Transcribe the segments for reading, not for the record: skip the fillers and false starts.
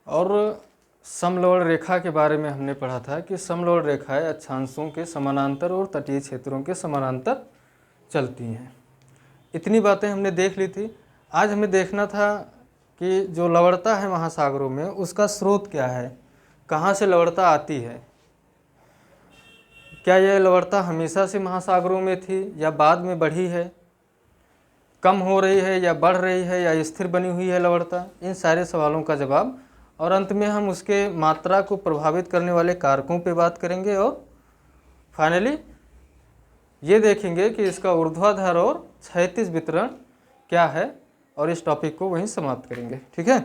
और समलवण रेखा के बारे में हमने पढ़ा था कि समलवण रेखाएं अक्षांशों के समानांतर और तटीय क्षेत्रों के समानांतर चलती हैं। इतनी बातें हमने देख ली थी। आज हमें देखना था कि जो लवणता है महासागरों में उसका स्रोत क्या है, कहाँ से लवणता आती है। क्या यह लवणता हमेशा से महासागरों में थी या बाद में बढ़ी है, कम हो रही है या बढ़ रही है या स्थिर बनी हुई है लवणता। इन सारे सवालों का जवाब, और अंत में हम उसके मात्रा को प्रभावित करने वाले कारकों पे बात करेंगे, और फाइनली ये देखेंगे कि इसका ऊर्ध्वाधर और क्षैतिज वितरण क्या है, और इस टॉपिक को वहीं समाप्त करेंगे। ठीक है।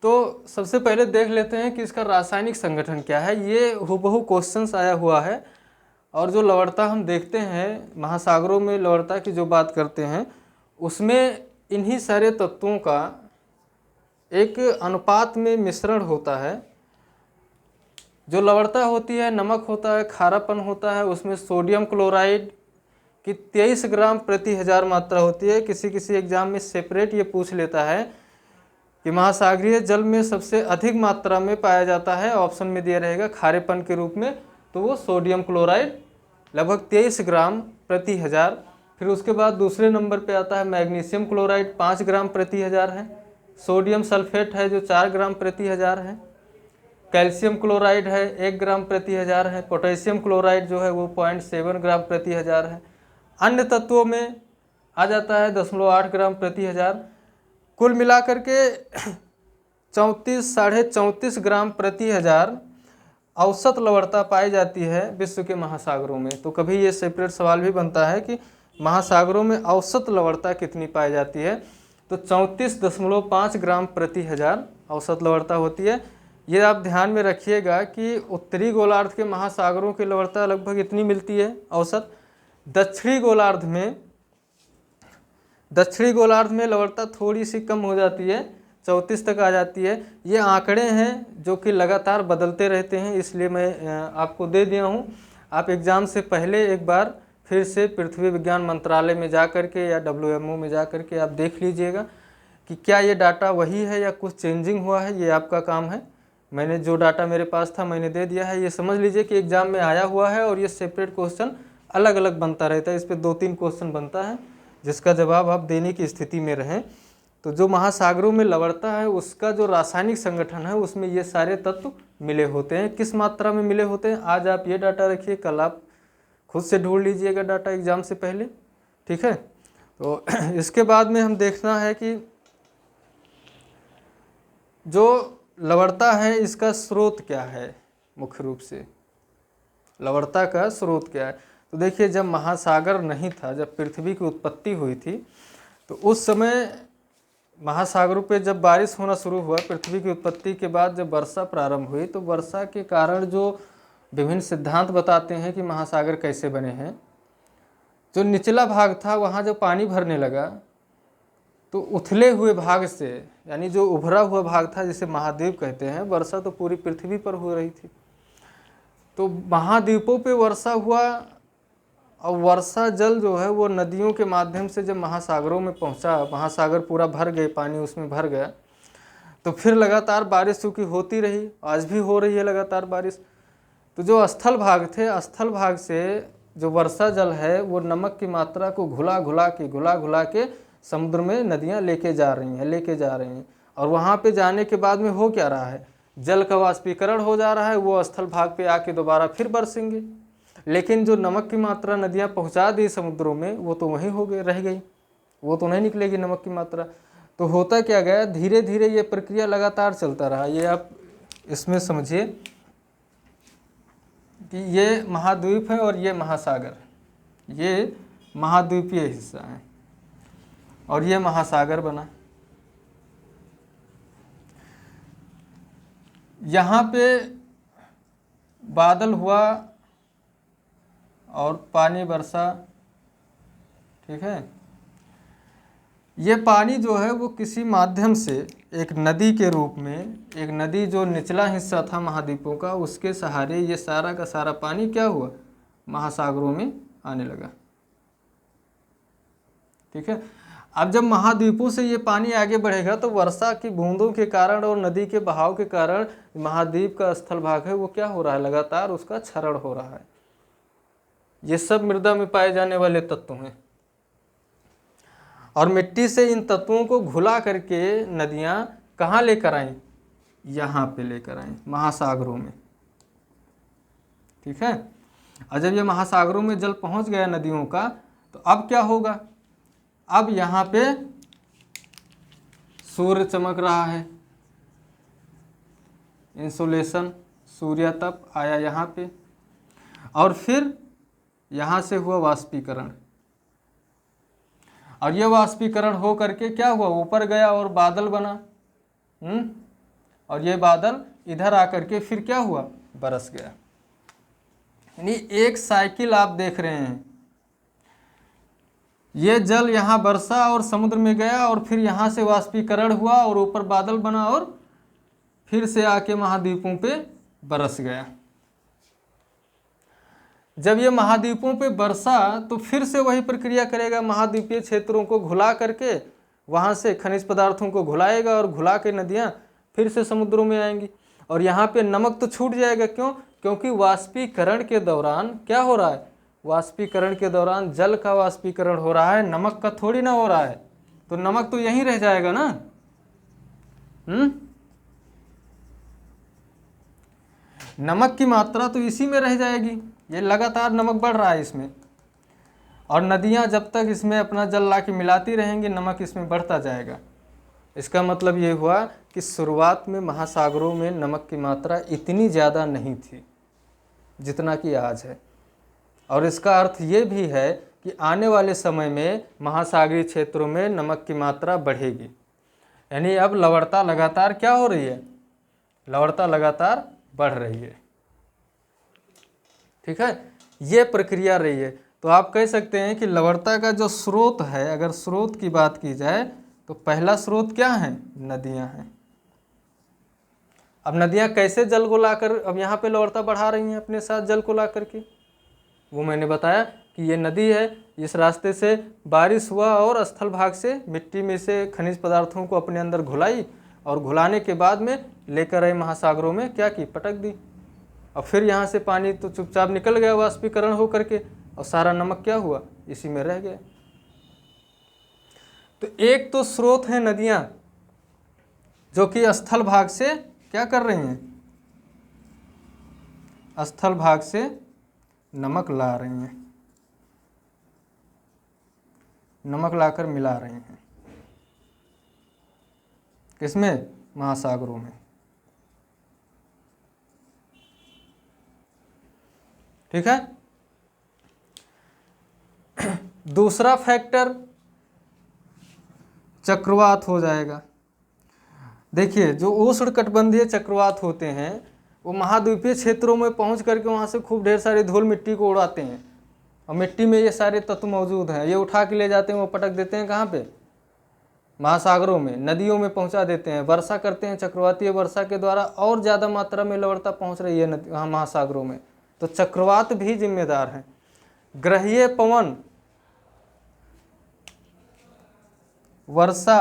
तो सबसे पहले देख लेते हैं कि इसका रासायनिक संगठन क्या है। ये हूबहू क्वेश्चंस आया हुआ है, और जो लवणता हम देखते हैं महासागरों में, लवणता की जो बात करते हैं उसमें इन्हीं सारे तत्वों का एक अनुपात में मिश्रण होता है। जो लवणता होती है, नमक होता है, खारापन होता है, उसमें सोडियम क्लोराइड की 23 ग्राम प्रति हजार मात्रा होती है। किसी एग्जाम में सेपरेट ये पूछ लेता है कि महासागरीय जल में सबसे अधिक मात्रा में पाया जाता है, ऑप्शन में दिया रहेगा खारेपन के रूप में, तो वो सोडियम क्लोराइड लगभग 23 ग्राम प्रति हजार। फिर उसके बाद दूसरे नंबर पे आता है मैग्नीशियम क्लोराइड, 5 ग्राम प्रति हजार है। सोडियम सल्फेट है जो 4 ग्राम प्रति हजार है। कैल्शियम क्लोराइड है 1 ग्राम प्रति हजार है। पोटेशियम क्लोराइड जो है वो 0.7 ग्राम प्रति हजार है। अन्य तत्वों में आ जाता है 0.8 ग्राम प्रति हजार। कुल मिलाकर के 34-34.5 ग्राम प्रति हजार औसत लवणता पाई जाती है विश्व के महासागरों में। तो कभी ये सेपरेट सवाल भी बनता है कि महासागरों में औसत लवणता कितनी पाई जाती है, तो 34.5 ग्राम प्रति हजार औसत लवणता होती है। ये आप ध्यान में रखिएगा कि उत्तरी गोलार्ध के महासागरों की लवणता लगभग इतनी मिलती है औसत। दक्षिणी गोलार्ध में लवणता थोड़ी सी कम हो जाती है, 34 तक आ जाती है। ये आंकड़े हैं जो कि लगातार बदलते रहते हैं, इसलिए मैं आपको दे दिया हूँ। आप एग्ज़ाम से पहले एक बार फिर से पृथ्वी विज्ञान मंत्रालय में जा कर के या WMO में जा कर के आप देख लीजिएगा कि क्या ये डाटा वही है या कुछ चेंजिंग हुआ है। ये आपका काम है। मैंने जो डाटा मेरे पास था मैंने दे दिया है। ये समझ लीजिए कि एग्ज़ाम में आया हुआ है, और ये सेपरेट क्वेश्चन अलग अलग बनता रहता है। इस पर 2-3 क्वेश्चन बनता है जिसका जवाब आप देने की स्थिति में रहें। तो जो महासागरों में लवणता है उसका जो रासायनिक संगठन है उसमें ये सारे तत्व मिले होते हैं। किस मात्रा में मिले होते हैं आज आप ये डाटा रखिए, कल आप खुद से ढूंढ लीजिएगा डाटा एग्जाम से पहले। ठीक है। तो इसके बाद में हम देखना है कि जो लवणता है इसका स्रोत क्या है। मुख्य रूप से लवणता का स्रोत क्या है, तो देखिए जब महासागर नहीं था, जब पृथ्वी की उत्पत्ति हुई थी, तो उस समय महासागरों पे जब बारिश होना शुरू हुआ, पृथ्वी की उत्पत्ति के बाद जब वर्षा प्रारंभ हुई, तो वर्षा के कारण जो विभिन्न सिद्धांत बताते हैं कि महासागर कैसे बने हैं। जो निचला भाग था वहाँ जब पानी भरने लगा तो उथले हुए भाग से, यानी जो उभरा हुआ भाग था जिसे महाद्वीप कहते हैं, वर्षा तो पूरी पृथ्वी पर हो रही थी, तो महाद्वीपों पे वर्षा हुआ, और वर्षा जल जो है वो नदियों के माध्यम से जब महासागरों में पहुंचा, महासागर पूरा भर गए, पानी उसमें भर गया, तो फिर लगातार बारिश चूँकि होती रही, आज भी हो रही है लगातार बारिश। तो जो स्थल भाग थे, स्थल भाग से जो वर्षा जल है वो नमक की मात्रा को घुला घुला के समुद्र में नदियाँ लेके जा रही हैं। और वहाँ पे जाने के बाद में हो क्या रहा है, जल का वाष्पीकरण हो जा रहा है, वो स्थल भाग पे आके दोबारा फिर बरसेंगे। लेकिन जो नमक की मात्रा नदियाँ पहुँचा दी समुद्रों में वो तो वहीं हो गई, रह गई, वो तो नहीं निकलेगी नमक की मात्रा। तो होता क्या गया, धीरे धीरे ये प्रक्रिया लगातार चलता रहा। ये आप इसमें समझिए कि ये महाद्वीप है और ये महासागर, ये महाद्वीपीय हिस्सा है और ये महासागर बना। यहाँ पे बादल हुआ और पानी बरसा। ठीक है। ये पानी जो है वो किसी माध्यम से एक नदी के रूप में, एक नदी जो निचला हिस्सा था महाद्वीपों का, उसके सहारे ये सारा का सारा पानी क्या हुआ, महासागरों में आने लगा। ठीक है। अब जब महाद्वीपों से ये पानी आगे बढ़ेगा तो वर्षा की बूंदों के कारण और नदी के बहाव के कारण महाद्वीप का स्थल भाग है वो क्या हो रहा है, लगातार उसका क्षरण हो रहा है। ये सब मृदा में पाए जाने वाले तत्व हैं और मिट्टी से इन तत्वों को घुला करके नदियाँ कहाँ लेकर आईं, यहाँ पे लेकर आईं, महासागरों में। ठीक है। और जब ये महासागरों में जल पहुँच गया नदियों का तो अब क्या होगा, अब यहाँ पे सूर्य चमक रहा है, इंसोलेशन, सूर्यतप आया यहाँ पे, और फिर यहाँ से हुआ वाष्पीकरण, और यह वाष्पीकरण हो करके क्या हुआ, ऊपर गया और बादल बना। और ये बादल इधर आकर के फिर क्या हुआ, बरस गया। यानी एक साइकिल आप देख रहे हैं, ये जल यहाँ बरसा और समुद्र में गया और फिर यहाँ से वाष्पीकरण हुआ और ऊपर बादल बना और फिर से आके महाद्वीपों पे बरस गया। जब ये महाद्वीपों पे बरसा तो फिर से वही प्रक्रिया करेगा, महाद्वीपीय क्षेत्रों को घुला करके वहाँ से खनिज पदार्थों को घुलाएगा और घुला के नदियाँ फिर से समुद्रों में आएंगी। और यहाँ पे नमक तो छूट जाएगा, क्यों, क्योंकि वाष्पीकरण के दौरान क्या हो रहा है, वाष्पीकरण के दौरान जल का वाष्पीकरण हो रहा है, नमक का थोड़ी ना हो रहा है। तो नमक तो यहीं रह जाएगा ना। नमक की मात्रा तो इसी में रह जाएगी, ये लगातार नमक बढ़ रहा है इसमें, और नदियाँ जब तक इसमें अपना जल ला के मिलाती रहेंगी नमक इसमें बढ़ता जाएगा। इसका मतलब ये हुआ कि शुरुआत में महासागरों में नमक की मात्रा इतनी ज़्यादा नहीं थी जितना कि आज है। और इसका अर्थ ये भी है कि आने वाले समय में महासागरीय क्षेत्रों में नमक की मात्रा बढ़ेगी। यानी अब लवणता लगातार क्या हो रही है, लवणता लगातार बढ़ रही है। ठीक है, ये प्रक्रिया रही है। तो आप कह सकते हैं कि लवणता का जो स्रोत है, अगर स्रोत की बात की जाए तो पहला स्रोत क्या है, नदियां हैं। अब नदियां कैसे जल को लाकर अब यहाँ पे लवणता बढ़ा रही हैं अपने साथ जल को ला करके, वो मैंने बताया कि ये नदी है, इस रास्ते से बारिश हुआ और स्थल भाग से मिट्टी में से खनिज पदार्थों को अपने अंदर घुलाई और घुलाने के बाद में लेकर आई महासागरों में, क्या की, पटक दी। और फिर यहाँ से पानी तो चुपचाप निकल गया वाष्पीकरण हो करके, और सारा नमक क्या हुआ, इसी में रह गया। तो एक तो स्रोत है नदियाँ जो कि स्थल भाग से क्या कर रही हैं, स्थल भाग से नमक ला रही हैं, नमक लाकर मिला रही हैं, किसमें, महासागरों में। ठीक है। दूसरा फैक्टर चक्रवात हो जाएगा। देखिए, जो उष्णकटिबंधीय चक्रवात होते हैं वो महाद्वीपीय क्षेत्रों में पहुंच करके वहाँ से खूब ढेर सारी धूल मिट्टी को उड़ाते हैं, और मिट्टी में ये सारे तत्व मौजूद हैं, ये उठा के ले जाते हैं, वो पटक देते हैं कहाँ पे, महासागरों में, नदियों में पहुँचा देते हैं, वर्षा करते हैं। चक्रवातीय वर्षा के द्वारा और ज़्यादा मात्रा में लवणता पहुँच रही है वहाँ महासागरों में, तो चक्रवात भी जिम्मेदार हैं। ग्रहीय पवन, वर्षा,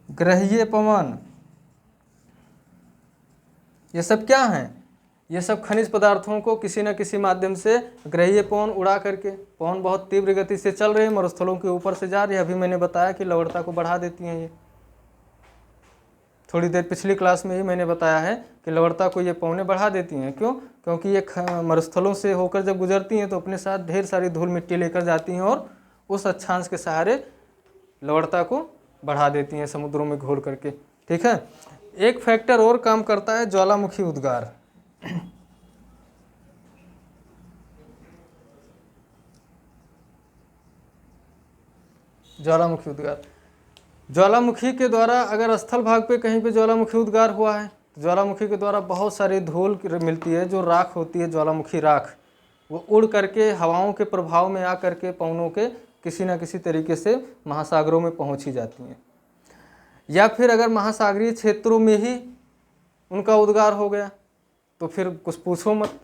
ग्रहीय पवन, ये सब क्या हैं, ये सब खनिज पदार्थों को किसी न किसी माध्यम से ग्रहीय पवन उड़ा करके, पवन बहुत तीव्र गति से चल रहे हैं, मरुस्थलों के ऊपर से जा रही है। अभी मैंने बताया कि लवणता को बढ़ा देती हैं ये, थोड़ी देर पिछली क्लास में ही मैंने बताया है कि लवणता को ये पवनें बढ़ा देती हैं। क्यों, क्योंकि ये मरुस्थलों से होकर जब गुजरती हैं तो अपने साथ ढेर सारी धूल मिट्टी लेकर जाती हैं और उस अक्षांश के सहारे लवणता को बढ़ा देती हैं समुद्रों में घोल करके। ठीक है। एक फैक्टर और काम करता है, ज्वालामुखी उद्गार। ज्वालामुखी उद्गार, ज्वालामुखी के द्वारा अगर स्थल भाग पे कहीं पे ज्वालामुखी उद्गार हुआ है तो ज्वालामुखी के द्वारा बहुत सारी धूल मिलती है, जो राख होती है, ज्वालामुखी राख, वो उड़ करके हवाओं के प्रभाव में आ करके पवनों के किसी न किसी तरीके से महासागरों में पहुंच ही जाती हैं। या फिर अगर महासागरीय क्षेत्रों में ही उनका उद्गार हो गया तो फिर कुछ पूछो मत,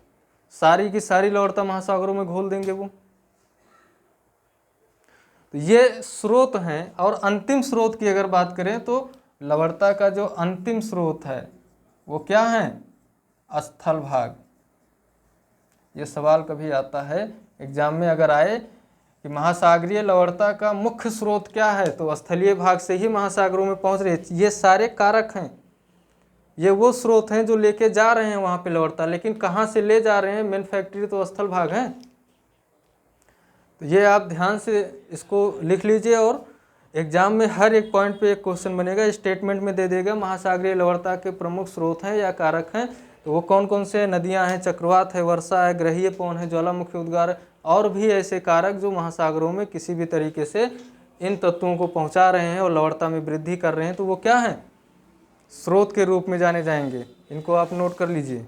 सारी की सारी लवणता महासागरों में घोल देंगे वो। तो ये स्रोत हैं। और अंतिम स्रोत की अगर बात करें तो लवणता का जो अंतिम स्रोत है वो क्या है? स्थल भाग। ये सवाल कभी आता है एग्जाम में, अगर आए कि महासागरीय लवणता का मुख्य स्रोत क्या है, तो स्थलीय भाग से ही महासागरों में पहुंच रहे। ये सारे कारक हैं, ये वो स्रोत हैं जो लेके जा रहे हैं वहाँ पे लवणता, लेकिन कहाँ से ले जा रहे हैं? मेन फैक्ट्री तो स्थल भाग है। तो ये आप ध्यान से इसको लिख लीजिए, और एग्जाम में हर एक पॉइंट पे एक क्वेश्चन बनेगा, स्टेटमेंट में दे देगा महासागरीय लवणता के प्रमुख स्रोत हैं या कारक हैं। तो वो कौन कौन से? नदियां हैं, चक्रवात है, वर्षा है, ग्रहीय पवन है, ज्वालामुखी उद्गार है, और भी ऐसे कारक जो महासागरों में किसी भी तरीके से इन तत्वों को पहुंचा रहे हैं और लवणता में वृद्धि कर रहे हैं। तो वो क्या है? स्रोत के रूप में जाने जाएंगे। इनको आप नोट कर लीजिए।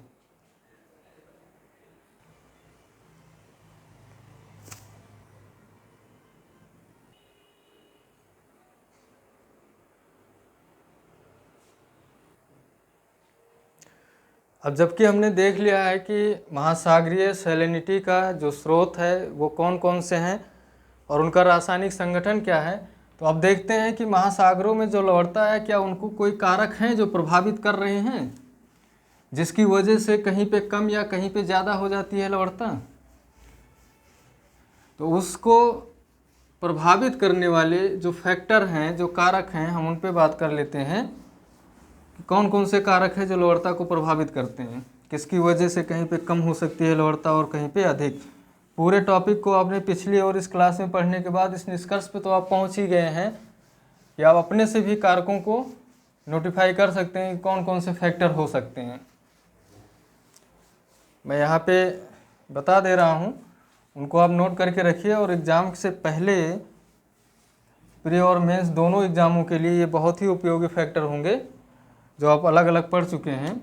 अब जबकि हमने देख लिया है कि महासागरीय सैलिनिटी का जो स्रोत है वो कौन कौन से हैं और उनका रासायनिक संगठन क्या है, तो अब देखते हैं कि महासागरों में जो लवणता है क्या उनको कोई कारक हैं जो प्रभावित कर रहे हैं, जिसकी वजह से कहीं पे कम या कहीं पे ज़्यादा हो जाती है लवणता। तो उसको प्रभावित करने वाले जो फैक्टर हैं, जो कारक हैं, हम उन पे बात कर लेते हैं कि कौन कौन से कारक हैं जो लवणता को प्रभावित करते हैं, किसकी वजह से कहीं पे कम हो सकती है लवणता और कहीं पे अधिक। पूरे टॉपिक को आपने पिछली और इस क्लास में पढ़ने के बाद इस निष्कर्ष पे तो आप पहुंच ही गए हैं कि आप अपने से भी कारकों को नोटिफाई कर सकते हैं कि कौन कौन से फैक्टर हो सकते हैं। मैं यहाँ पे बता दे रहा हूँ, उनको आप नोट करके रखिए, और एग्ज़ाम से पहले प्री और मेंस दोनों एग्ज़ामों के लिए ये बहुत ही उपयोगी फैक्टर होंगे जो आप अलग अलग पढ़ चुके हैं।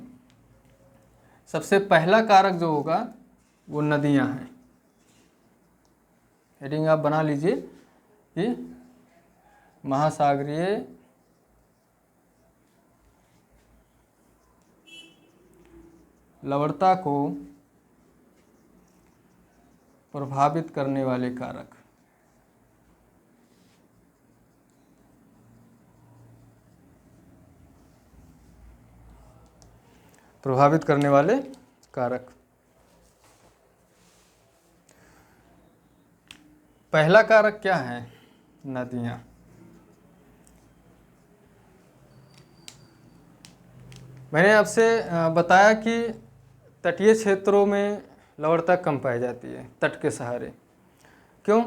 सबसे पहला कारक जो होगा वो नदियाँ हैं। हेडिंग आप बना लीजिए कि महासागरीय लवणता को प्रभावित करने वाले कारक। प्रभावित करने वाले कारक। पहला कारक क्या है? नदियाँ। मैंने आपसे बताया कि तटीय क्षेत्रों में लवणता कम पाई जाती है, तट के सहारे। क्यों?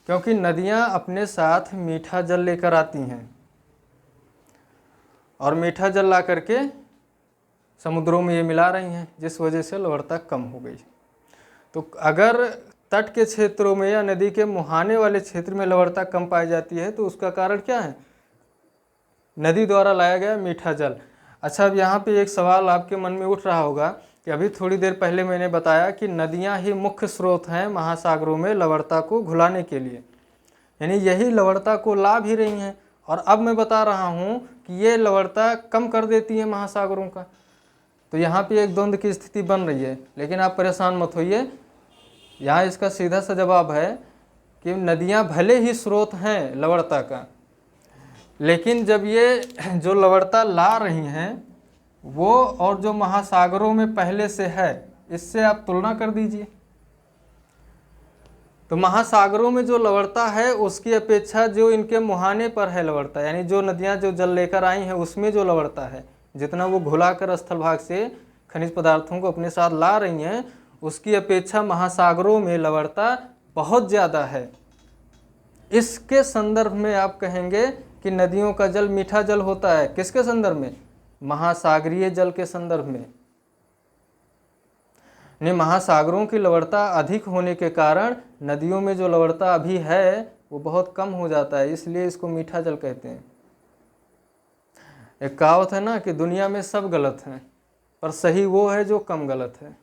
क्योंकि नदियाँ अपने साथ मीठा जल लेकर आती हैं, और मीठा जल ला करके समुद्रों में ये मिला रही हैं, जिस वजह से लवणता कम हो गई। तो अगर तट के क्षेत्रों में या नदी के मुहाने वाले क्षेत्र में लवणता कम पाई जाती है तो उसका कारण क्या है? नदी द्वारा लाया गया मीठा जल। अच्छा, अब यहाँ पे एक सवाल आपके मन में उठ रहा होगा कि अभी थोड़ी देर पहले मैंने बताया कि नदियाँ ही मुख्य स्रोत हैं महासागरों में लवणता को घुलाने के लिए, यानी यही लवणता को ला भी रही हैं, और अब मैं बता रहा हूँ कि ये लवणता कम कर देती है महासागरों का। तो यहाँ पे एक द्वंद्व की स्थिति बन रही है, लेकिन आप परेशान मत होइए। यहाँ इसका सीधा सा जवाब है कि नदियाँ भले ही स्रोत हैं लवणता का, लेकिन जब ये जो लवणता ला रही हैं वो और जो महासागरों में पहले से है, इससे आप तुलना कर दीजिए। तो महासागरों में जो लवणता है उसकी अपेक्षा जो इनके मुहाने पर है लवणता, यानी जो नदियाँ जो जल लेकर आई हैं उसमें जो लवणता है, जितना वो घुलाकर स्थल भाग से खनिज पदार्थों को अपने साथ ला रही हैं, उसकी अपेक्षा महासागरों में लवणता बहुत ज़्यादा है। इसके संदर्भ में आप कहेंगे कि नदियों का जल मीठा जल होता है। किसके संदर्भ में? महासागरीय जल के संदर्भ में। नहीं, महासागरों की लवणता अधिक होने के कारण नदियों में जो लवणता अभी है वो बहुत कम हो जाता है, इसलिए इसको मीठा जल कहते हैं। एक कहावत है ना कि दुनिया में सब गलत हैं, पर सही वो है जो कम गलत है।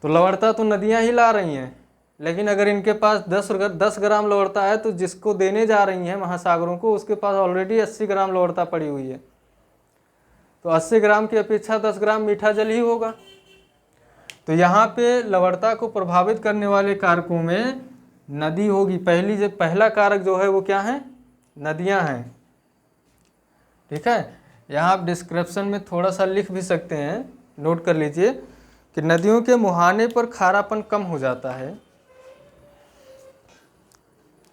तो लवणता तो नदियां ही ला रही हैं, लेकिन अगर इनके पास 10 ग्राम लवणता है तो जिसको देने जा रही हैं महासागरों को, उसके पास ऑलरेडी 80 ग्राम लवणता पड़ी हुई है। तो 80 ग्राम की अपेक्षा 10 ग्राम मीठा जल ही होगा। तो यहाँ पे लवणता को प्रभावित करने वाले कारकों में नदी होगी, पहला कारक जो है वो क्या है, नदियां हैं। ठीक है, यहाँ आप डिस्क्रिप्शन में थोड़ा सा लिख भी सकते हैं, नोट कर लीजिए कि नदियों के मुहाने पर खारापन कम हो जाता है।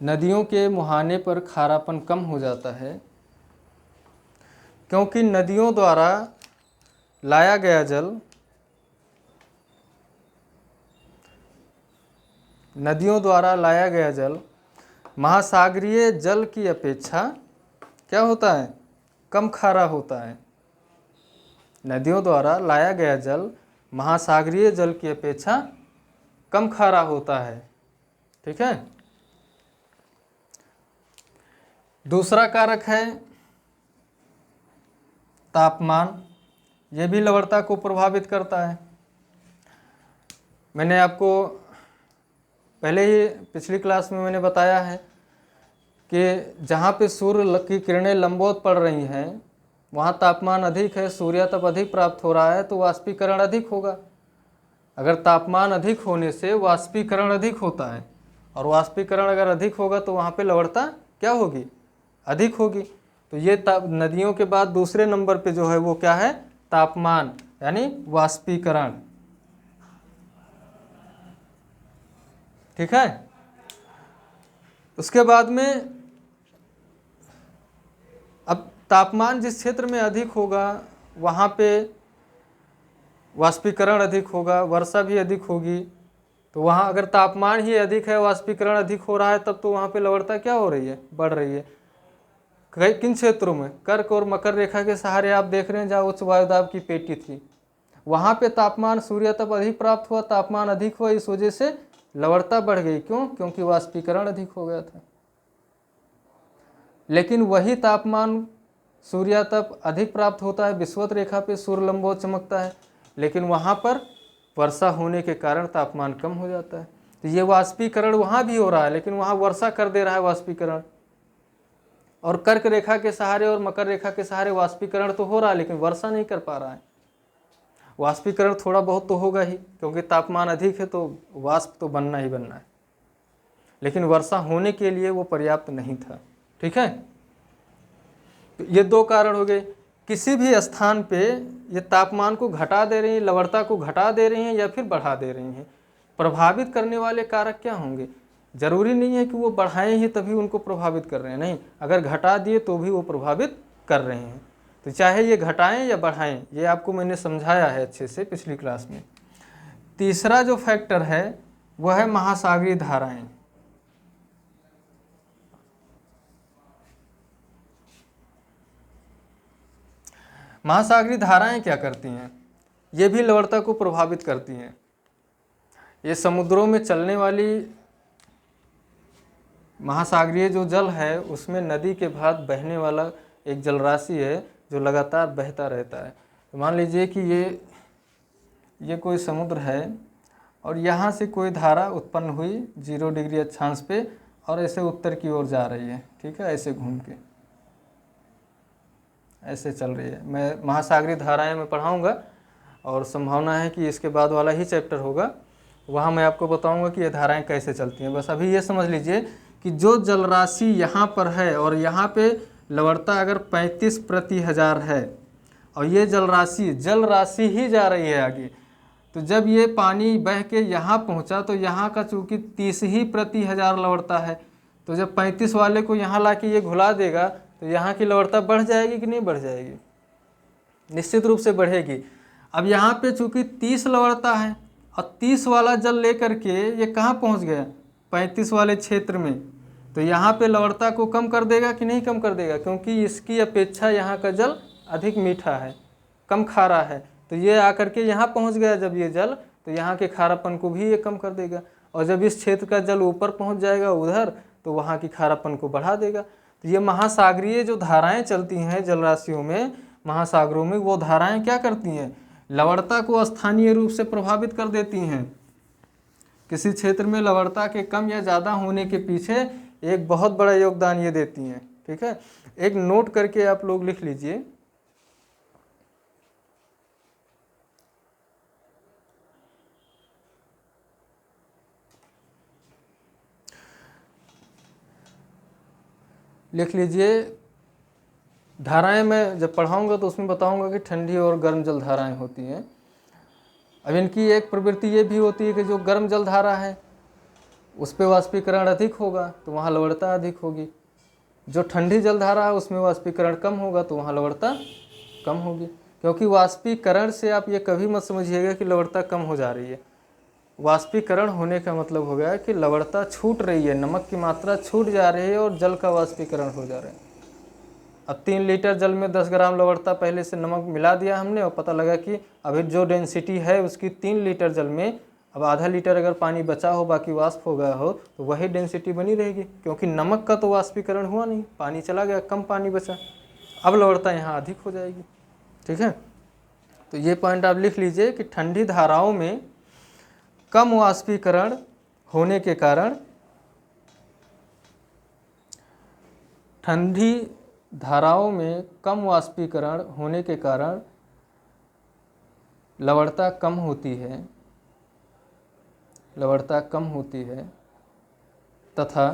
नदियों के मुहाने पर खारापन कम हो जाता है क्योंकि नदियों द्वारा लाया गया जल, नदियों द्वारा लाया गया जल महासागरीय जल की अपेक्षा क्या होता है, कम खारा होता है। नदियों द्वारा लाया गया जल महासागरीय जल की अपेक्षा कम खारा होता है। ठीक है, दूसरा कारक है तापमान। यह भी लवणता को प्रभावित करता है। मैंने आपको पहले ही पिछली क्लास में मैंने बताया है कि जहाँ पे सूर्य की किरणें लंबवत पड़ रही हैं वहाँ तापमान अधिक है, सूर्यातप अधिक प्राप्त हो रहा है, तो वाष्पीकरण अधिक होगा। अगर तापमान अधिक होने से वाष्पीकरण अधिक होता है, और वाष्पीकरण अगर अधिक होगा तो वहाँ पे लवणता क्या होगी, अधिक होगी। तो ये नदियों के बाद दूसरे नंबर पे जो है वो क्या है, तापमान यानी वाष्पीकरण। ठीक है, उसके बाद में अब तापमान जिस क्षेत्र में अधिक होगा वहाँ पे वाष्पीकरण अधिक होगा, वर्षा भी अधिक होगी। तो वहाँ अगर तापमान ही अधिक है, वाष्पीकरण अधिक हो रहा है, तब तो वहाँ पे लवणता क्या हो रही है, बढ़ रही है। किन क्षेत्रों में, कर्क और मकर रेखा के सहारे आप देख रहे हैं जहाँ उच्च वायुदाब की पेटी थी, वहाँ पे तापमान सूर्यातप अधिक प्राप्त हुआ, तापमान अधिक हुआ, इस वजह से लवणता बढ़ गई। क्यों, क्योंकि वाष्पीकरण अधिक हो गया था। लेकिन वही तापमान सूर्यातप अधिक प्राप्त होता है, विषुवत रेखा पे सूर्य लंबवत चमकता है, लेकिन वहाँ पर वर्षा होने के कारण तापमान कम हो जाता है। तो ये वाष्पीकरण वहाँ भी हो रहा है, लेकिन वहाँ वर्षा कर दे रहा है वाष्पीकरण, और कर्क रेखा के सहारे और मकर रेखा के सहारे वाष्पीकरण तो हो रहा है, लेकिन वर्षा नहीं कर पा रहा है। वाष्पीकरण थोड़ा बहुत तो होगा ही, क्योंकि तापमान अधिक है तो वाष्प तो बनना ही बनना है, लेकिन वर्षा होने के लिए वो पर्याप्त नहीं था। ठीक है, तो ये दो कारण हो गए। किसी भी स्थान पे ये तापमान को घटा दे रही हैं, लवणता को घटा दे रही हैं या फिर बढ़ा दे रही हैं। प्रभावित करने वाले कारक क्या होंगे, जरूरी नहीं है कि वो बढ़ाएं ही तभी उनको प्रभावित कर रहे हैं, नहीं, अगर घटा दिए तो भी वो प्रभावित कर रहे हैं। तो चाहे ये घटाएं या बढ़ाएं, ये आपको मैंने समझाया है अच्छे से पिछली क्लास में। तीसरा जो फैक्टर है वह है महासागरीय धाराएं। महासागरीय धाराएं क्या करती हैं, ये भी लवणता को प्रभावित करती हैं। ये समुद्रों में चलने वाली महासागरीय जो जल है उसमें नदी के भांति बहने वाला एक जलराशि है जो लगातार बहता रहता है। तो मान लीजिए कि ये कोई समुद्र है और यहाँ से कोई धारा उत्पन्न हुई 0 डिग्री अक्षांश पे और ऐसे उत्तर की ओर जा रही है। ठीक है, ऐसे घूम के ऐसे चल रही है। मैं महासागरीय धाराएं में पढ़ाऊँगा और संभावना है कि इसके बाद वाला ही चैप्टर होगा, वहाँ मैं आपको बताऊँगा कि ये धाराएं कैसे चलती हैं। बस अभी ये समझ लीजिए कि जो जलराशि यहाँ पर है और यहाँ पे लवणता अगर 35 प्रति हज़ार है और ये जल राशि ही जा रही है आगे, तो जब ये पानी बह के यहाँ पहुँचा तो यहाँ का चूँकि 30 ही प्रति हज़ार लवणता है, तो जब 35 वाले को यहाँ ला के ये घुला देगा तो यहाँ की लवणता बढ़ जाएगी कि नहीं बढ़ जाएगी, निश्चित रूप से बढ़ेगी। अब यहाँ पे चूँकि 30 लवणता है और 30 वाला जल लेकर के ये कहाँ पहुँच गया, 35 वाले क्षेत्र में, तो यहाँ पे लवणता को कम कर देगा कि नहीं कम कर देगा, क्योंकि इसकी अपेक्षा यहाँ का जल अधिक मीठा है, कम खारा है। तो ये आकर के यहाँ पहुँच गया जब ये जल, तो यहाँ के खारापन को भी ये कम कर देगा, और जब इस क्षेत्र का जल ऊपर पहुँच जाएगा उधर तो वहाँ की खारापन को बढ़ा देगा। तो ये महासागरीय जो धाराएं चलती हैं जलराशियों में, महासागरों में, वो धाराएं क्या करती हैं, लवणता को स्थानीय रूप से प्रभावित कर देती हैं। किसी क्षेत्र में लवणता के कम या ज़्यादा होने के पीछे एक बहुत बड़ा योगदान ये देती हैं। ठीक है, एक नोट करके आप लोग लिख लीजिए, लिख लीजिए। धाराएं मैं जब पढ़ाऊंगा तो उसमें बताऊंगा कि ठंडी और गर्म जल धाराएं होती हैं। अब इनकी एक प्रवृत्ति ये भी होती है कि जो गर्म जल धारा है उस पर वाष्पीकरण अधिक होगा तो वहाँ लवणता अधिक होगी, जो ठंडी जल धारा है उसमें वाष्पीकरण कम होगा तो वहाँ लवणता कम होगी। क्योंकि वाष्पीकरण से आप ये कभी मत समझिएगा कि लवणता कम हो जा रही है। वाष्पीकरण होने का मतलब हो गया कि लवणता छूट रही है, नमक की मात्रा छूट जा रही है और जल का वाष्पीकरण हो जा रहा है। अब 3 लीटर जल में 10 ग्राम लवणता पहले से नमक मिला दिया हमने और पता लगा कि अभी जो डेंसिटी है उसकी 3 लीटर जल में अब आधा लीटर अगर पानी बचा हो, बाकी वाष्प हो गया हो, तो वही डेंसिटी बनी रहेगी, क्योंकि नमक का तो वाष्पीकरण हुआ नहीं, पानी चला गया, कम पानी बचा। अब लवणता यहाँ अधिक हो जाएगी। ठीक है, तो ये पॉइंट आप लिख लीजिए कि ठंडी धाराओं में कम वाष्पीकरण होने के कारण, ठंडी धाराओं में कम वाष्पीकरण होने के कारण लवणता कम होती है, लवणता कम होती है, तथा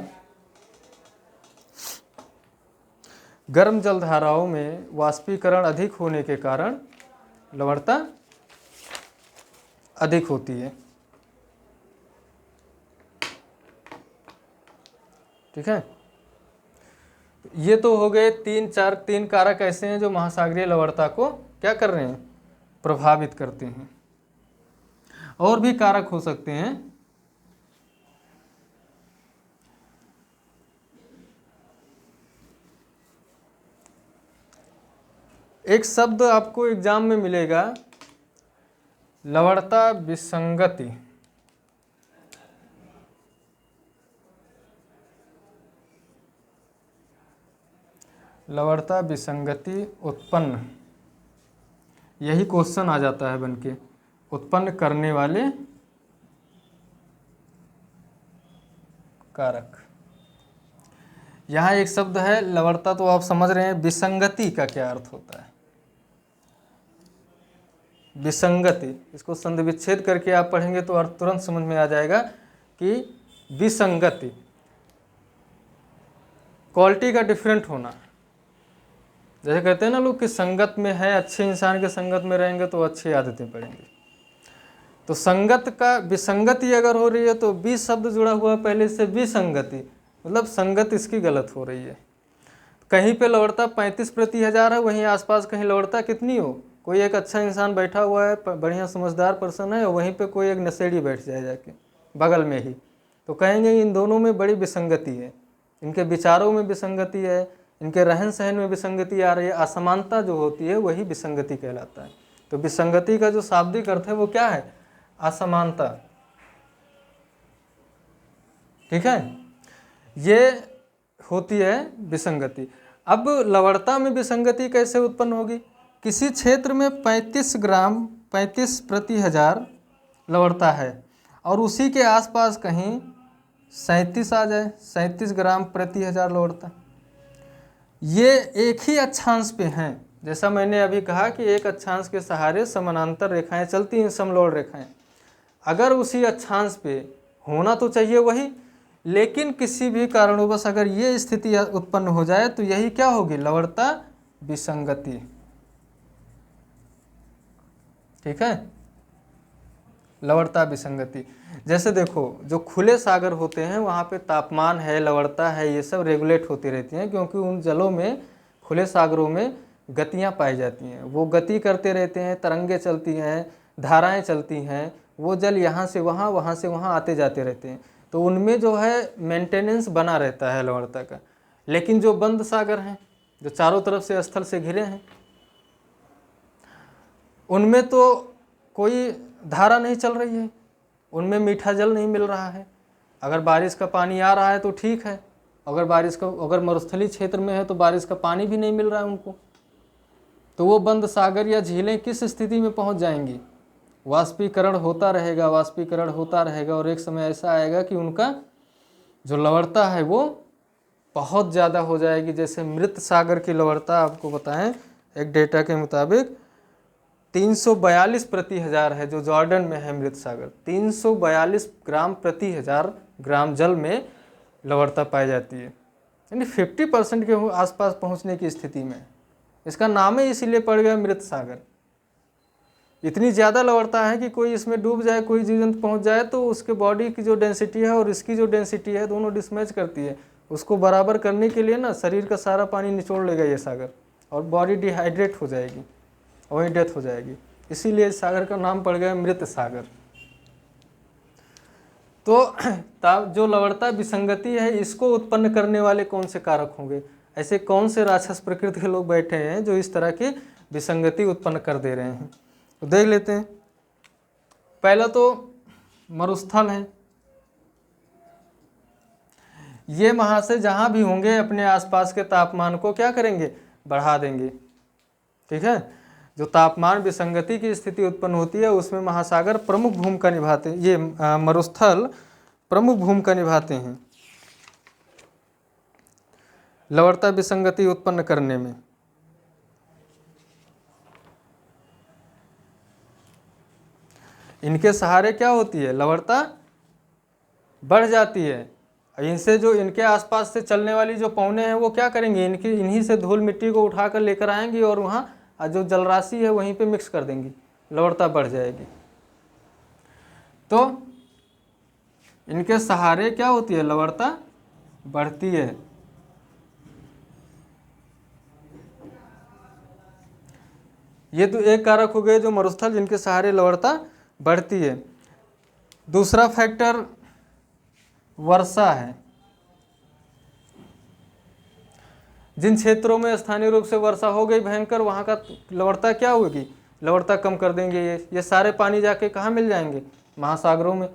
गर्म जल धाराओं में वाष्पीकरण अधिक होने के कारण लवणता अधिक होती है। ठीक है, ये तो हो गए 3 कारक ऐसे हैं जो महासागरीय लवणता को क्या कर रहे हैं, प्रभावित करते हैं। और भी कारक हो सकते हैं। एक शब्द आपको एग्जाम में मिलेगा, लवणता विसंगति। लवणता विसंगति उत्पन्न, यही क्वेश्चन आ जाता है बनके, उत्पन्न करने वाले कारक। यहाँ एक शब्द है लवणता, तो आप समझ रहे हैं विसंगति का क्या अर्थ होता है। विसंगति, इसको संधि विच्छेद करके आप पढ़ेंगे तो अर्थ तुरंत समझ में आ जाएगा कि विसंगति क्वालिटी का डिफरेंट होना। जैसे कहते हैं ना लोग कि संगत में है, अच्छे इंसान के संगत में रहेंगे तो अच्छी आदतें पड़ेंगी। तो संगत का विसंगति अगर हो रही है तो बी शब्द जुड़ा हुआ पहले से, विसंगति मतलब संगत इसकी गलत हो रही है। कहीं पे लवणता 35/1000 है, वहीं आसपास कहीं लवणता कितनी हो, कोई एक अच्छा इंसान बैठा हुआ है, बढ़िया समझदार पर्सन है, और वहीं पे कोई एक नशेड़ी बैठ जाए जाके बगल में ही, तो कहेंगे इन दोनों में बड़ी विसंगति है, इनके विचारों में विसंगति है, इनके रहन सहन में विसंगति आ रही है। असमानता जो होती है वही विसंगति कहलाता है। तो विसंगति का जो शाब्दिक अर्थ है वो क्या है, असमानता। ठीक है, ये होती है विसंगति। अब लवणता में विसंगति कैसे उत्पन्न होगी, किसी क्षेत्र में 35 ग्राम 35/1000 लवणता है और उसी के आसपास कहीं 37 आ जाए, 37 ग्राम प्रति 1000 लवणता। ये एक ही अक्षांश पे हैं, जैसा मैंने अभी कहा कि एक अक्षांश के सहारे समानांतर रेखाएं चलती हैं, समलौढ़ रेखाएं। अगर उसी अक्षांश पे होना तो चाहिए वही, लेकिन किसी भी कारणवश अगर ये स्थिति उत्पन्न हो जाए तो यही क्या होगी, लवणता विसंगति। ठीक है, लवणता विसंगति। जैसे देखो जो खुले सागर होते हैं वहाँ पे तापमान है, लवणता है, ये सब रेगुलेट होती रहती हैं, क्योंकि उन जलों में, खुले सागरों में गतियाँ पाई जाती हैं, वो गति करते रहते हैं, तरंगे चलती हैं, धाराएं चलती हैं, वो जल यहाँ से वहाँ आते जाते रहते हैं, तो उनमें जो है मेंटेनेंस बना रहता है लवणता का। लेकिन जो बंद सागर हैं, जो चारों तरफ से स्थल से घिरे हैं, उनमें तो कोई धारा नहीं चल रही है, उनमें मीठा जल नहीं मिल रहा है। अगर बारिश का पानी आ रहा है तो ठीक है, अगर मरुस्थलीय क्षेत्र में है तो बारिश का पानी भी नहीं मिल रहा है उनको, तो वो बंद सागर या झीलें किस स्थिति में पहुंच जाएंगी, वाष्पीकरण होता रहेगा, वाष्पीकरण होता रहेगा, और एक समय ऐसा आएगा कि उनका जो लवणता है वो बहुत ज़्यादा हो जाएगी। जैसे मृत सागर की लवणता आपको बताएं, एक डेटा के मुताबिक 342/1000 है, जो जॉर्डन में है मृत सागर। 342 ग्राम प्रति 1000 ग्राम जल में लवणता पाई जाती है। यानी 50% के आसपास पहुंचने की स्थिति में। इसका नाम ही इसीलिए पड़ गया मृत सागर। इतनी ज़्यादा लवणता है कि कोई इसमें डूब जाए, कोई जीव जंतु पहुँच जाए तो उसके बॉडी की जो डेंसिटी है और इसकी जो डेंसिटी है दोनों डिसमैच करती है। उसको बराबर करने के लिए ना शरीर का सारा पानी निचोड़ लेगा ये सागर और बॉडी डिहाइड्रेट हो जाएगी और वही डेथ हो जाएगी। इसीलिए इस सागर का नाम पड़ गया मृत सागर। तो जो लवणता विसंगति है इसको उत्पन्न करने वाले कौन से कारक होंगे? ऐसे कौन से राक्षस प्रकृति के लोग बैठे हैं जो इस तरह की विसंगति उत्पन्न कर दे रहे हैं? तो देख लेते हैं। पहला तो मरुस्थल है। ये महाशय जहाँ भी होंगे अपने आसपास के तापमान को क्या करेंगे? बढ़ा देंगे। ठीक है, जो तापमान विसंगति की स्थिति उत्पन्न होती है उसमें महासागर प्रमुख भूमिका निभाते हैं, ये मरुस्थल प्रमुख भूमिका निभाते हैं लवणता विसंगति उत्पन्न करने में। इनके सहारे क्या होती है? लवणता बढ़ जाती है। इनसे जो इनके आसपास से चलने वाली जो पौने हैं वो क्या करेंगे? इन्हीं से धूल मिट्टी को उठाकर लेकर आएंगी और वहाँ जो जलराशि है वहीं पे मिक्स कर देंगी, लवणता बढ़ जाएगी। तो इनके सहारे क्या होती है? लवणता बढ़ती है। ये तो एक कारक हो गए जो मरुस्थल जिनके सहारे लवणता बढ़ती है। दूसरा फैक्टर वर्षा है। जिन क्षेत्रों में स्थानीय रूप से वर्षा हो गई भयंकर, वहाँ का लवणता क्या होगी? लवणता कम कर देंगे। ये सारे पानी जाके कहाँ मिल जाएंगे? महासागरों में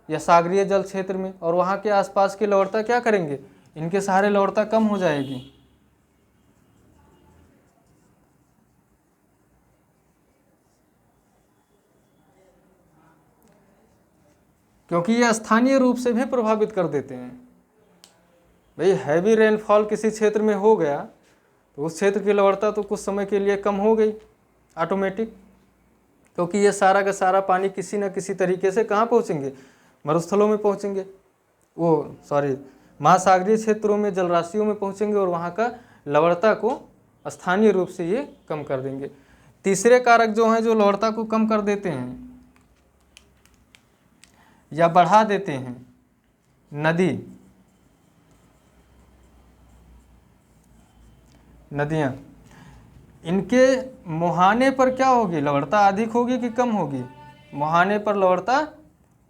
या सागरीय जल क्षेत्र में, और वहाँ के आसपास की लवणता क्या करेंगे? इनके सहारे लवणता कम हो जाएगी। क्योंकि ये स्थानीय रूप से भी प्रभावित कर देते हैं। भाई हैवी रेनफॉल किसी क्षेत्र में हो गया तो उस क्षेत्र की लवणता तो कुछ समय के लिए कम हो गई ऑटोमेटिक, क्योंकि ये सारा का सारा पानी किसी न किसी तरीके से कहाँ पहुँचेंगे? मरुस्थलों में पहुँचेंगे, महासागरीय क्षेत्रों में जलराशियों में पहुँचेंगे और वहाँ का लवणता को स्थानीय रूप से ये कम कर देंगे। तीसरे कारक जो हैं जो लवणता को कम कर देते हैं या बढ़ा देते हैं, नदियाँ। इनके मुहाने पर क्या होगी? लवणता अधिक होगी कि कम होगी? मुहाने पर लवणता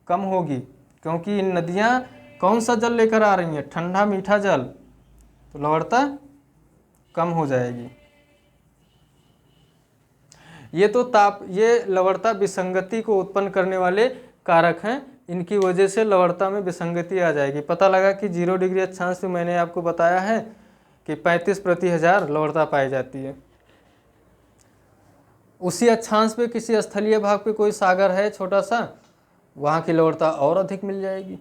कम होगी, क्योंकि इन नदियाँ कौन सा जल लेकर आ रही हैं? ठंडा मीठा जल, तो लवणता कम हो जाएगी। ये लवणता विसंगति को उत्पन्न करने वाले कारक हैं। इनकी वजह से लवणता में विसंगति आ जाएगी। पता लगा कि 0 डिग्री अक्षांश में मैंने आपको बताया है कि 35/1000 लवणता पाई जाती है। उसी अक्षांश पे किसी स्थलीय भाग पे कोई सागर है छोटा सा, वहाँ की लवणता और अधिक मिल जाएगी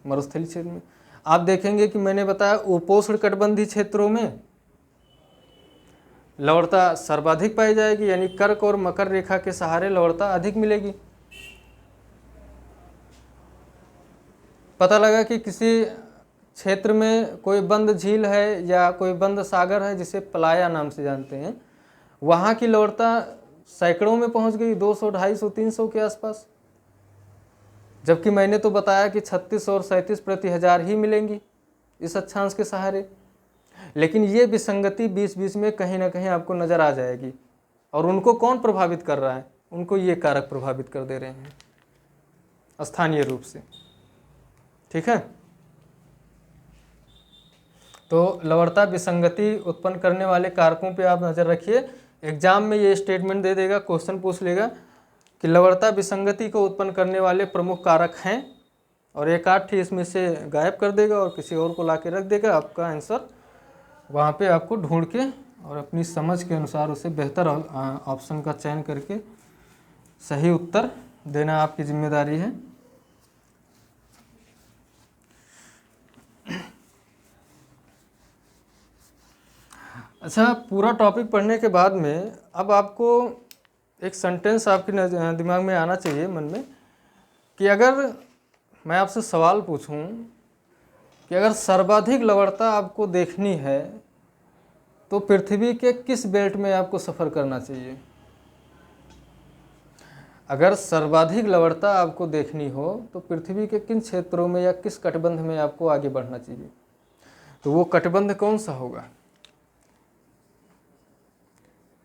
मरुस्थलीय क्षेत्र में। आप देखेंगे कि मैंने बताया उपोष्ण कटिबंधीय क्षेत्रों में लवणता सर्वाधिक पाई जाएगी, यानी कर्क और मकर रेखा के सहारे लवणता अधिक मिलेगी। पता लगा कि किसी क्षेत्र में कोई बंद झील है या कोई बंद सागर है जिसे पलाया नाम से जानते हैं, वहाँ की लवणता सैकड़ों में पहुँच गई, 200, 250, 300 के आसपास, जबकि मैंने तो बताया कि 36 और 37/1000 ही मिलेंगी इस अक्षांश के सहारे। लेकिन ये विसंगति बीच बीच में कहीं ना कहीं आपको नज़र आ जाएगी। और उनको कौन प्रभावित कर रहा है? उनको ये कारक प्रभावित कर दे रहे हैं स्थानीय रूप से। ठीक है, तो लवणता विसंगति उत्पन्न करने वाले कारकों पे आप नज़र रखिए। एग्जाम में ये स्टेटमेंट दे देगा, क्वेश्चन पूछ लेगा कि लवणता विसंगति को उत्पन्न करने वाले प्रमुख कारक हैं, और एक आध इसमें से गायब कर देगा और किसी और को ला के रख देगा। आपका आंसर वहाँ पे आपको ढूंढ के और अपनी समझ के अनुसार उसे बेहतर ऑप्शन का चयन करके सही उत्तर देना आपकी जिम्मेदारी है। अच्छा, पूरा टॉपिक पढ़ने के बाद में अब आपको एक सेंटेंस आपके दिमाग में आना चाहिए मन में कि अगर मैं आपसे सवाल पूछूं कि अगर सर्वाधिक लवणता आपको देखनी है तो पृथ्वी के किस बेल्ट में आपको सफ़र करना चाहिए। अगर सर्वाधिक लवणता आपको देखनी हो तो पृथ्वी के किन क्षेत्रों में या किस कटिबंध में आपको आगे बढ़ना चाहिए, तो वो कटिबंध कौन सा होगा।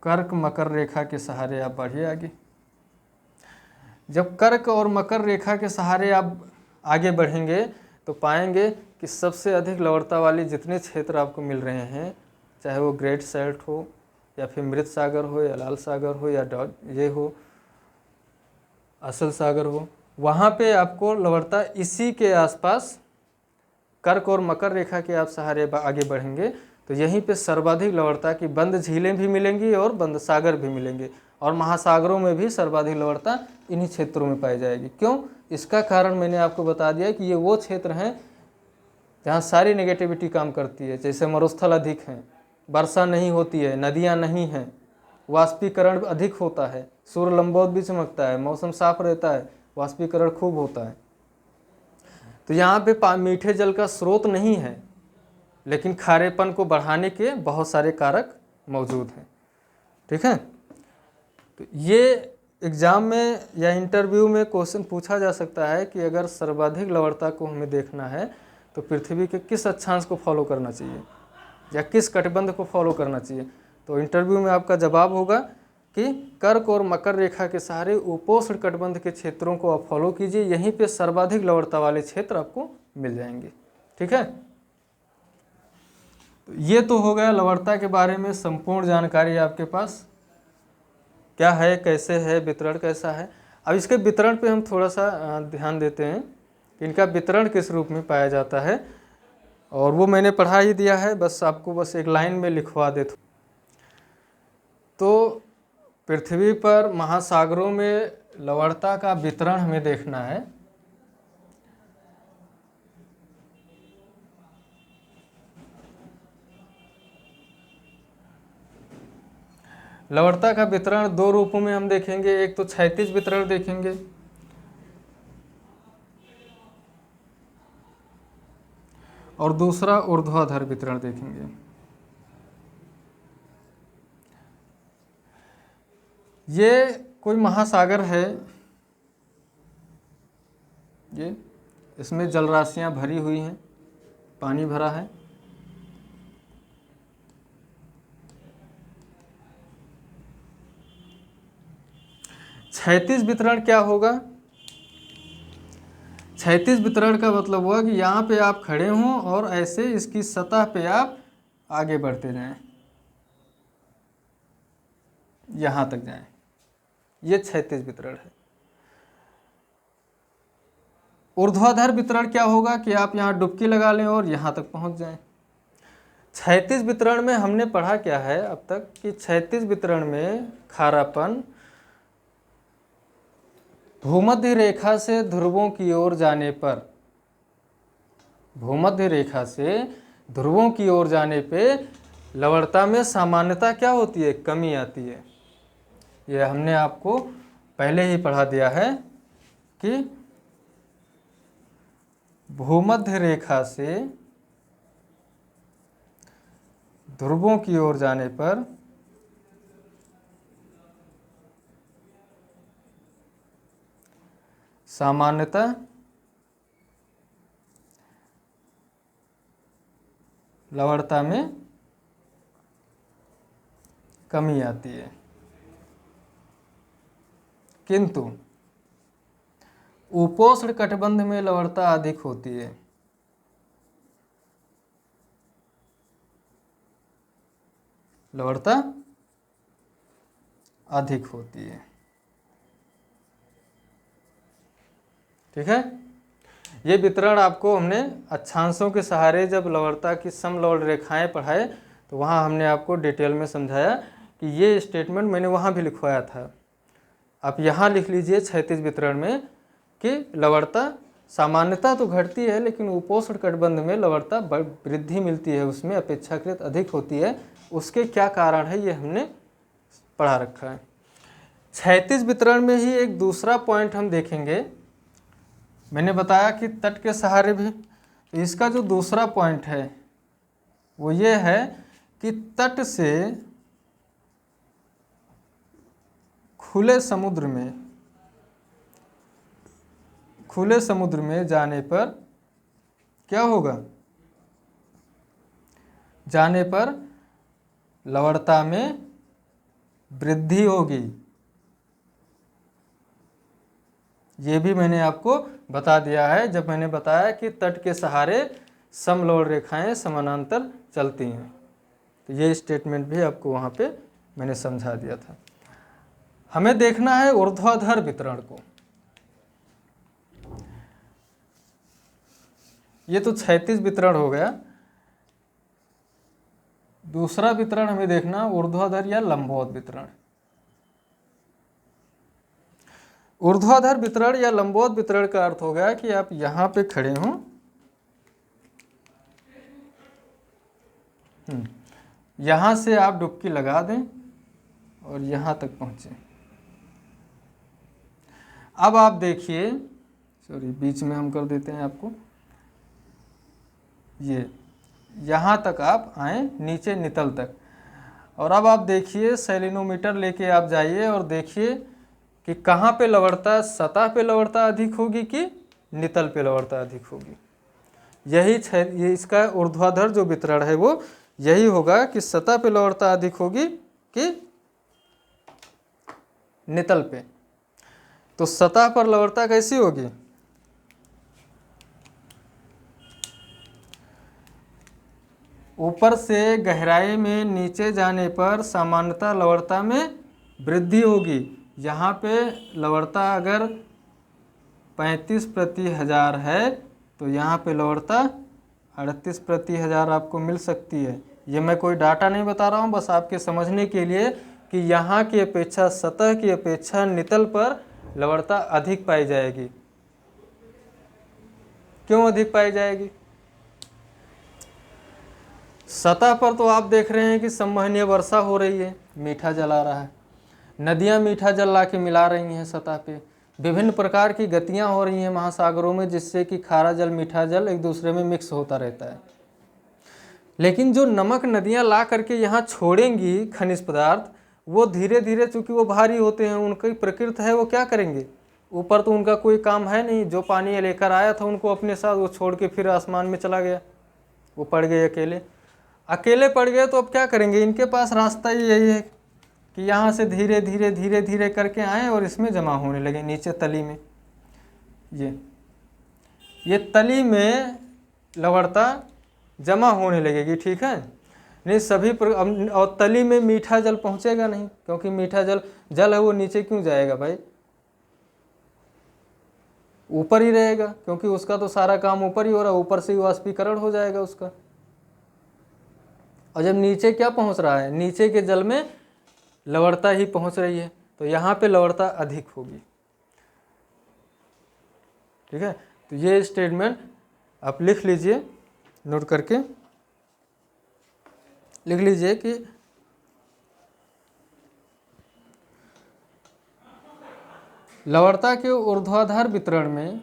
कर्क मकर रेखा के सहारे आप बढ़िए आगे। जब कर्क और मकर रेखा के सहारे आप आगे बढ़ेंगे तो पाएंगे कि सबसे अधिक लवणता वाली जितने क्षेत्र आपको मिल रहे हैं, चाहे वो ग्रेट सैल्ट हो या फिर मृत सागर हो या लाल सागर हो या ये हो असल सागर हो, वहाँ पे आपको लवणता इसी के आसपास कर्क और मकर रेखा के आप सहारे आगे बढ़ेंगे तो यहीं पे सर्वाधिक लवणता की बंद झीलें भी मिलेंगी और बंद सागर भी मिलेंगे, और महासागरों में भी सर्वाधिक लवणता इन्हीं क्षेत्रों में पाई जाएगी। क्यों? इसका कारण मैंने आपको बता दिया कि ये वो क्षेत्र हैं जहाँ सारी नेगेटिविटी काम करती है। जैसे मरुस्थल अधिक हैं, वर्षा नहीं होती है, नदियाँ नहीं हैं, वाष्पीकरण अधिक होता है, सूर्य लंबवत भी चमकता है, मौसम साफ रहता है, वाष्पीकरण खूब होता है। तो यहाँ पे मीठे जल का स्रोत नहीं है, लेकिन खारेपन को बढ़ाने के बहुत सारे कारक मौजूद हैं। ठीक है, तो ये एग्ज़ाम में या इंटरव्यू में क्वेश्चन पूछा जा सकता है कि अगर सर्वाधिक लवणता को हमें देखना है तो पृथ्वी के किस अक्षांश को फॉलो करना चाहिए या किस कटिबंध को फॉलो करना चाहिए। तो इंटरव्यू में आपका जवाब होगा कि कर्क और मकर रेखा के सहारे उपोष्ण कटिबंध के क्षेत्रों को आप फॉलो कीजिए, यहीं पे सर्वाधिक लवणता वाले क्षेत्र आपको मिल जाएंगे। ठीक है, तो ये तो हो गया लवणता के बारे में संपूर्ण जानकारी आपके पास क्या है, कैसे है, वितरण कैसा है। अब इसके वितरण पे हम थोड़ा सा ध्यान देते हैं कि इनका वितरण किस रूप में पाया जाता है, और वो मैंने पढ़ा ही दिया है, बस आपको बस एक लाइन में लिखवा देता। तो पृथ्वी पर महासागरों में लवणता का वितरण हमें देखना है। लवणता का वितरण दो रूपों में हम देखेंगे, एक तो क्षैतिज वितरण देखेंगे और दूसरा ऊर्ध्वाधर वितरण देखेंगे। ये कोई महासागर है, ये इसमें जलराशियां भरी हुई हैं, पानी भरा है। क्षैतिज वितरण क्या होगा? क्षैतिज वितरण का मतलब हुआ कि यहाँ पे आप खड़े हों और ऐसे इसकी सतह पे आप आगे बढ़ते जाएं, यहाँ तक जाएं, ये क्षैतिज वितरण है। ऊर्ध्वाधर वितरण क्या होगा कि आप यहाँ डुबकी लगा लें और यहाँ तक पहुँच जाएं। क्षैतिज वितरण में हमने पढ़ा क्या है अब तक कि क्षैतिज वितरण में खारापन भूमध्य रेखा से ध्रुवों की ओर जाने पर, भूमध्य रेखा से ध्रुवों की ओर जाने पे लवणता में सामान्यता क्या होती है? कमी आती है। ये हमने आपको पहले ही पढ़ा दिया है कि भूमध्य रेखा से ध्रुवों की ओर जाने पर सामान्यता लवणता में कमी आती है, किंतु उपोष्ण कटिबंध में लवणता अधिक होती है। लवणता अधिक होती है। ठीक है, ये वितरण आपको हमने अक्षांशों के सहारे जब लवणता की समलवण रेखाएं पढ़ाए तो वहाँ हमने आपको डिटेल में समझाया कि ये स्टेटमेंट मैंने वहाँ भी लिखवाया था। आप यहाँ लिख लीजिए क्षैतिज वितरण में कि लवणता सामान्यता तो घटती है, लेकिन उपोष्ण कटिबंध में लवणता वृद्धि मिलती है, उसमें अपेक्षाकृत अधिक होती है। उसके क्या कारण है ये हमने पढ़ा रखा है। क्षैतिज वितरण में ही एक दूसरा पॉइंट हम देखेंगे। मैंने बताया कि तट के सहारे भी तो इसका जो दूसरा पॉइंट है वो ये है कि तट से खुले समुद्र में जाने पर क्या होगा? जाने पर लवणता में वृद्धि होगी। ये भी मैंने आपको बता दिया है जब मैंने बताया कि तट के सहारे समलवण रेखाएं समानांतर चलती हैं। तो ये स्टेटमेंट भी आपको वहाँ पे मैंने समझा दिया था। हमें देखना है ऊर्ध्वाधर वितरण को। ये तो क्षैतिज वितरण हो गया। दूसरा वितरण हमें देखना ऊर्ध्वाधर या लंबवत वितरण। ऊर्ध्वाधर वितरण या लंबवत वितरण का अर्थ हो गया कि आप यहां पे खड़े हों, यहां से आप डुबकी लगा दें और यहां तक पहुंचे। अब आप देखिए, सॉरी बीच में हम कर देते हैं आपको, ये यहाँ तक आप आए नीचे नितल तक। और अब आप देखिए सेलिनोमीटर लेके आप जाइए और देखिए कि कहाँ पे लवणता, सतह पे लवणता अधिक होगी कि नितल पे लवणता अधिक होगी। ये इसका ऊर्ध्वाधर जो वितरण है वो यही होगा कि सतह पे लवणता अधिक होगी कि नितल पे। तो सतह पर लवणता कैसी होगी? ऊपर से गहराई में नीचे जाने पर सामान्यतः लवणता में वृद्धि होगी। यहाँ पे लवणता अगर 35/1000 है तो यहाँ पे लवणता 38/1000 आपको मिल सकती है। ये मैं कोई डाटा नहीं बता रहा हूँ, बस आपके समझने के लिए कि यहाँ की अपेक्षा, सतह की अपेक्षा नितल पर लवणता अधिक पाई जाएगी। क्यों अधिक पाई जाएगी? सतह पर तो आप देख रहे हैं कि संवहनीय वर्षा हो रही है, मीठा जल आ रहा है, नदियाँ मीठा जल ला के मिला रही हैं सतह पे, विभिन्न प्रकार की गतियाँ हो रही हैं महासागरों में जिससे कि खारा जल मीठा जल एक दूसरे में मिक्स होता रहता है। लेकिन जो नमक नदियाँ ला करके यहाँ छोड़ेंगी खनिज पदार्थ, वो धीरे धीरे, चूँकि वो भारी होते हैं, उनकी प्रकृति है, वो क्या करेंगे? ऊपर तो उनका कोई काम है नहीं, जो पानी लेकर आया था उनको अपने साथ वो छोड़ के फिर आसमान में चला गया, वो पड़ गए अकेले पड़ गए। तो अब क्या करेंगे? इनके पास रास्ता ही यही है कि यहाँ से धीरे धीरे धीरे धीरे करके आए और इसमें जमा होने लगे नीचे तली में। ये तली में लवणता जमा होने लगेगी, ठीक है। नहीं सभी और तली में मीठा जल पहुँचेगा नहीं, क्योंकि मीठा जल है वो नीचे क्यों जाएगा भाई, ऊपर ही रहेगा, क्योंकि उसका तो सारा काम ऊपर ही हो रहा है, ऊपर से ही वाष्पीकरण हो जाएगा उसका। और जब नीचे क्या पहुंच रहा है, नीचे के जल में लवणता ही पहुंच रही है, तो यहाँ पे लवणता अधिक होगी, ठीक है। तो ये स्टेटमेंट आप लिख लीजिए, नोट करके लिख लीजिए कि लवणता के ऊर्ध्वाधर वितरण में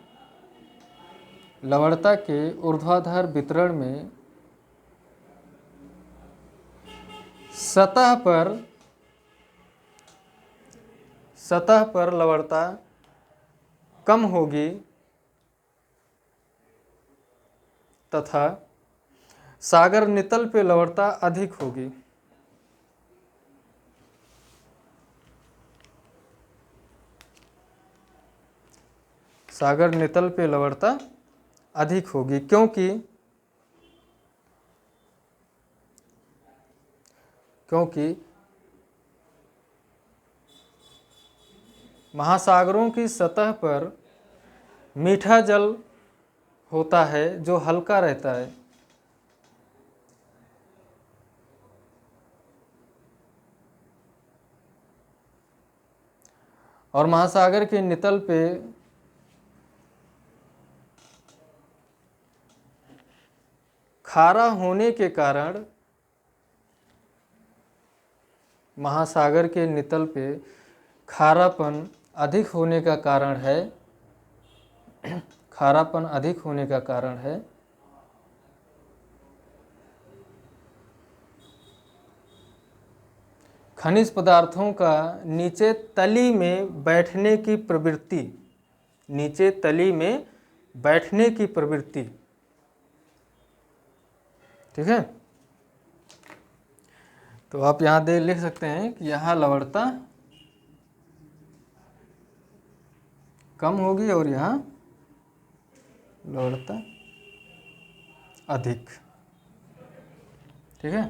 सतह पर लवणता कम होगी तथा सागर नितल पे लवणता अधिक होगी। सागर नितल पे लवणता अधिक होगी क्योंकि महासागरों की सतह पर मीठा जल होता है जो हल्का रहता है, और महासागर के नितल पे खारा होने के कारण, महासागर के नितल पे खारापन अधिक होने का कारण है, खनिज पदार्थों का नीचे तली में बैठने की प्रवृत्ति, नीचे तली में बैठने की प्रवृत्ति, ठीक है। तो आप यहाँ दे लिख सकते हैं कि यहाँ लवणता कम होगी और यहाँ लवणता अधिक, ठीक है।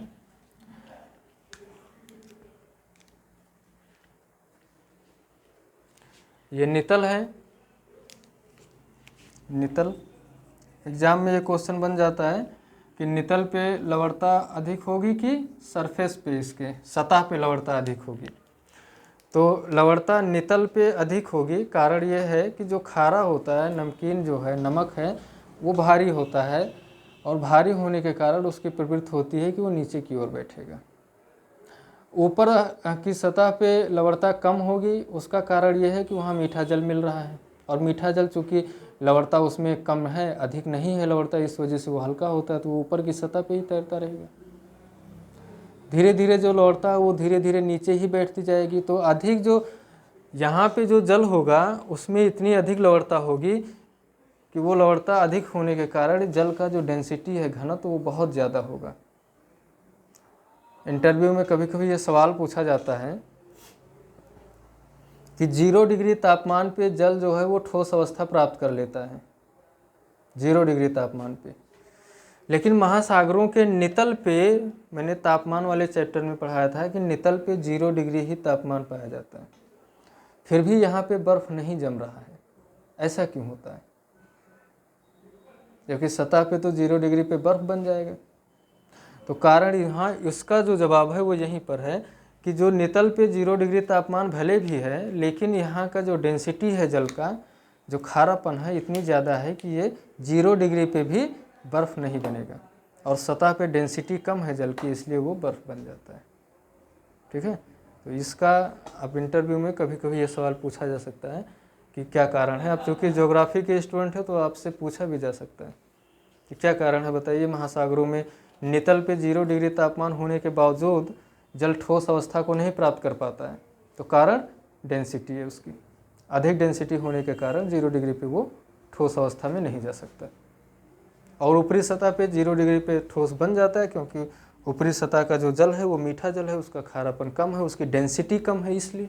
ये नितल है, नितल। एग्जाम में ये क्वेश्चन बन जाता है कि नितल पे लवणता अधिक होगी कि सरफेस पे, इसके सतह पे लवणता अधिक होगी। तो लवणता नितल पे अधिक होगी। कारण ये है कि जो खारा होता है, नमकीन जो है, नमक है, वो भारी होता है और भारी होने के कारण उसकी प्रवृत्ति होती है कि वो नीचे की ओर बैठेगा। ऊपर की सतह पे लवणता कम होगी, उसका कारण ये है कि वहाँ मीठा जल मिल रहा है और मीठा जल चूँकि लवणता उसमें कम है, अधिक नहीं है लवणता, इस वजह से वो हल्का होता है, तो वो ऊपर की सतह पे ही तैरता रहेगा। धीरे धीरे जो लवणता है वो धीरे धीरे नीचे ही बैठती जाएगी। तो अधिक जो यहाँ पे जो जल होगा उसमें इतनी अधिक लवणता होगी कि वो लवणता अधिक होने के कारण जल का जो डेंसिटी है, घनत्व, वो बहुत ज़्यादा होगा। इंटरव्यू में कभी कभी ये सवाल पूछा जाता है कि 0 डिग्री तापमान पे जल जो है वो ठोस अवस्था प्राप्त कर लेता है, 0 डिग्री तापमान पे। लेकिन महासागरों के नितल पे, मैंने तापमान वाले चैप्टर में पढ़ाया था कि नितल पे 0 डिग्री ही तापमान पाया जाता है, फिर भी यहाँ पे बर्फ़ नहीं जम रहा है। ऐसा क्यों होता है? जबकि सतह पे तो 0 डिग्री पे बर्फ़ बन जाएगा। तो कारण यहाँ इसका जो जवाब है वो यहीं पर है कि जो नितल पे 0 डिग्री तापमान भले भी है, लेकिन यहाँ का जो डेंसिटी है जल का, जो खारापन है, इतनी ज़्यादा है कि ये 0 डिग्री पे भी बर्फ़ नहीं बनेगा और सतह पे डेंसिटी कम है जल की, इसलिए वो बर्फ़ बन जाता है, ठीक है। तो इसका अब इंटरव्यू में कभी कभी ये सवाल पूछा जा सकता है कि क्या कारण है। आप चूँकि ज्योग्राफी के स्टूडेंट हैं तो आपसे पूछा भी जा सकता है कि क्या कारण है, बताइए महासागरों में नितल पे 0 डिग्री तापमान होने के बावजूद जल ठोस अवस्था को नहीं प्राप्त कर पाता है। तो कारण डेंसिटी है उसकी, अधिक डेंसिटी होने के कारण 0 डिग्री पे वो ठोस अवस्था में नहीं जा सकता। और ऊपरी सतह पे 0 डिग्री पे ठोस बन जाता है, क्योंकि ऊपरी सतह का जो जल है वो मीठा जल है, उसका खारापन कम है, उसकी डेंसिटी कम है, इसलिए